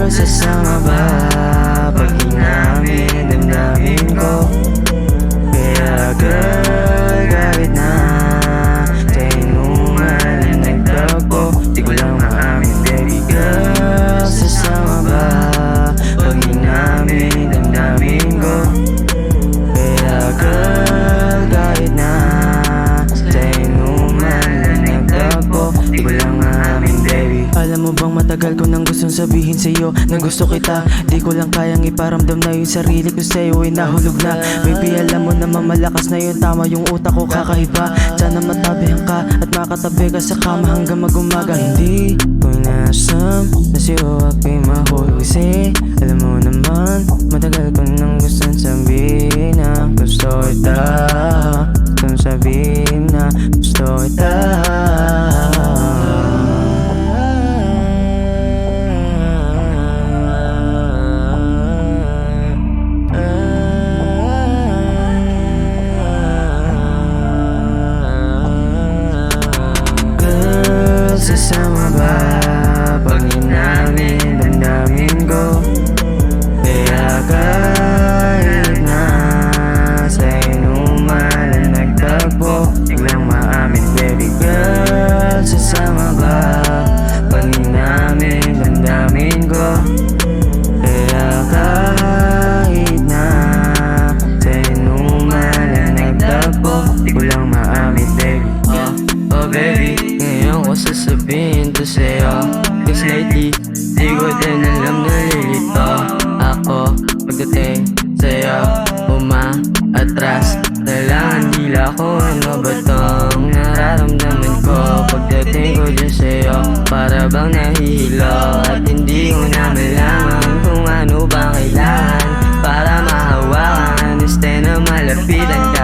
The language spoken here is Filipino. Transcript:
sasama ba pag inamin damdamin ko? Kaya girl, kahit na sa inuman na nagtagpo, di ko lang maamin baby girl, sasama ba pag inamin damdamin ko? Kaya girl, kahit na sa inuman na nagtagpo, di ko lang maamin baby. Alam mo bang matagal ko nang gustong sabihin sa'yo na gusto kita. Di ko lang kayang iparamdam na yung sarili ko sa'yo ay nahulog na. Baby alam mo naman malakas na yun, tama yung utak ko kakaiba. Sana matabihan ka at makatabi ka sa kama hanggang mag-umaga. Hindi ko inasam na si Uwak ay mahulog kasi alam mo naman matagal ko nang gustong sabihin na gusto kita. Gustong sabihin na gusto kita. Sasama ba pag inamin damdamin ko? Kaya kahit na sa inuman na nagtagpo, di ko lang maamin baby girl, sasama ba pag inamin damdamin ko? Kaya kahit na sa inuman na nagtagpo, di ko lang maamin baby. Oh baby, ngayon ko sasabihin to sa'yo, cause lately di ko din alam na lilito ako pagdating sa'yo. Umaatras na lang ang dila ko, ano ba tong nararamdaman ko pagdating ko dyan sa'yo? Para bang nahihilo at hindi ko na malaman kung ano ba kailangan para mahawakan, instead na malapitan ka.